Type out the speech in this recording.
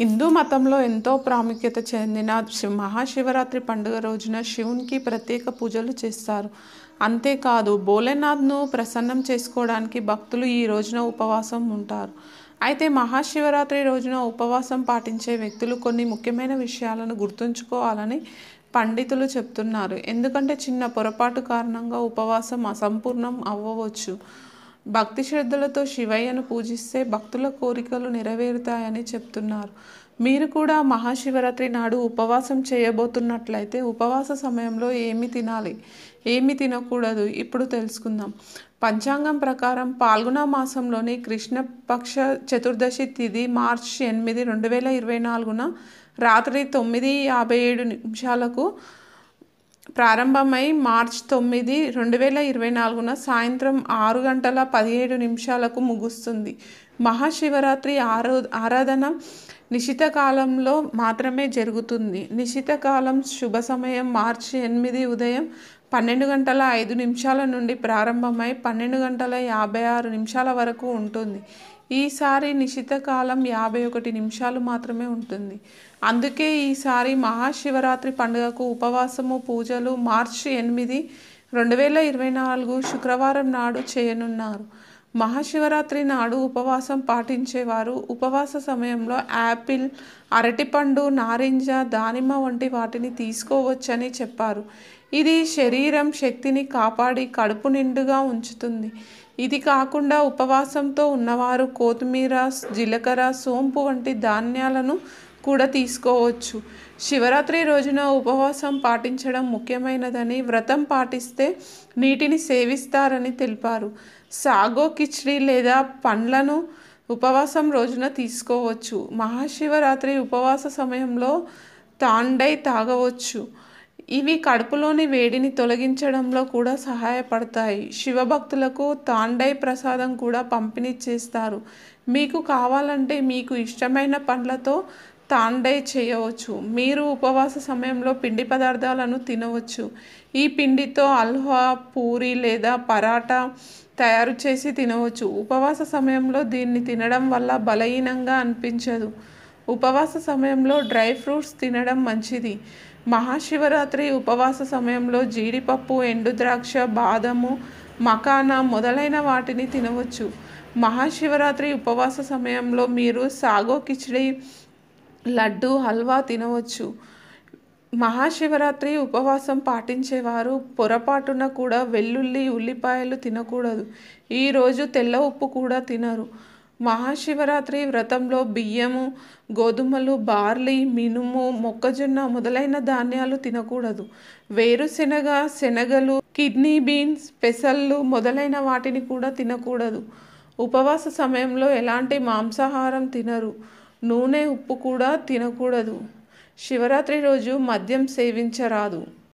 హిందూ మతంలో ఎంతో ప్రాముఖ్యత చెందిన మహాశివరాత్రి పండుగ రోజున శివునికి ప్రత్యేక పూజలు చేస్తారు. అంతేకాదు భోలేనాథ్ను ప్రసన్నం చేసుకోవడానికి భక్తులు ఈ రోజున ఉపవాసం ఉంటారు. అయితే మహాశివరాత్రి రోజున ఉపవాసం పాటించే వ్యక్తులు కొన్ని ముఖ్యమైన విషయాలను గుర్తుంచుకోవాలని పండితులు చెప్తున్నారు. ఎందుకంటే చిన్న పొరపాటు కారణంగా ఉపవాసం అసంపూర్ణం అవ్వవచ్చు. భక్తి శ్రద్ధలతో శివయ్యను పూజిస్తే భక్తుల కోరికలు నెరవేరుతాయని చెప్తున్నారు. మీరు కూడా మహాశివరాత్రి నాడు ఉపవాసం చేయబోతున్నట్లయితే ఉపవాస సమయంలో ఏమి తినాలి, ఏమి తినకూడదు ఇప్పుడు తెలుసుకుందాం. పంచాంగం ప్రకారం పాల్గొన మాసంలోని కృష్ణపక్ష చతుర్దశి తిథి మార్చి 8, 2024 రాత్రి 9:57 ప్రారంభమై మార్చి 9, 2024 సాయంత్రం 6:17 ముగుస్తుంది. మహాశివరాత్రి ఆరాధన నిశిత కాలంలో మాత్రమే జరుగుతుంది. నిశిత కాలం శుభ సమయం మార్చి 8 ఉదయం 12:05 నుండి ప్రారంభమై 12:56 వరకు ఉంటుంది. ఈసారి నిశిత కాలం 51 నిమిషాలు మాత్రమే ఉంటుంది. అందుకే ఈసారి మహాశివరాత్రి పండుగకు ఉపవాసము పూజలు మార్చి 8, 2024 శుక్రవారం నాడు చేయనున్నారు. మహాశివరాత్రి నాడు ఉపవాసం పాటించేవారు ఉపవాస సమయంలో యాపిల్, అరటిపండు, నారింజ, దానిమ్మ వంటి వాటిని తీసుకోవచ్చని చెప్పారు. ఇది శరీరం శక్తిని కాపాడి కడుపు నిండుగా ఉంచుతుంది. ఇది కాకుండా ఉపవాసంతో ఉన్నవారు కొత్తిమీర, జీలకర్ర, సోంపు వంటి ధాన్యాలను కూడా తీసుకోవచ్చు. శివరాత్రి రోజున ఉపవాసం పాటించడం ముఖ్యమైనదని, వ్రతం పాటిస్తే నీటిని సేవిస్తారని తెలిపారు. సాగో కిచిడి లేదా పండ్లను ఉపవాసం రోజున తీసుకోవచ్చు. మహాశివరాత్రి ఉపవాస సమయంలో తాండై తాగవచ్చు. ఇవి కడుపులోని వేడిని తొలగించడంలో కూడా సహాయపడతాయి. శివభక్తులకు తాండై ప్రసాదం కూడా పంపిణీ చేస్తారు. మీకు కావాలంటే మీకు ఇష్టమైన పండ్లతో తాండై చేయవచ్చు. మీరు ఉపవాస సమయంలో పిండి పదార్థాలను తినవచ్చు. ఈ పిండితో హల్వా, పూరి లేదా పరాటా తయారు చేసి తినవచ్చు. ఉపవాస సమయంలో దీన్ని తినడం వల్ల బలహీనంగా అనిపించదు. ఉపవాస సమయంలో డ్రై ఫ్రూట్స్ తినడం మంచిది. మహాశివరాత్రి ఉపవాస సమయంలో జీడిపప్పు, ఎండుద్రాక్ష, బాదము, మకానా మొదలైన వాటిని తినవచ్చు. మహాశివరాత్రి ఉపవాస సమయంలో మీరు సాగో కిచిడి, లడ్డు, హల్వా తినవచ్చు. మహాశివరాత్రి ఉపవాసం పాటించేవారు పొరపాటున కూడా వెల్లుల్లి, ఉల్లిపాయలు తినకూడదు. ఈరోజు తెల్ల ఉప్పు కూడా తినరు. మహాశివరాత్రి వ్రతంలో బియ్యము, గోధుమలు, బార్లీ, మినుము, మొక్కజొన్న మొదలైన ధాన్యాలు తినకూడదు. వేరుశెనగ, శనగలు, కిడ్నీ బీన్స్, పెసళ్ళు మొదలైన వాటిని కూడా తినకూడదు. ఉపవాస సమయంలో ఎలాంటి మాంసాహారం తినరు. నూనె, ఉప్పు కూడా తినకూడదు. శివరాత్రి రోజు మద్యం సేవించరాదు.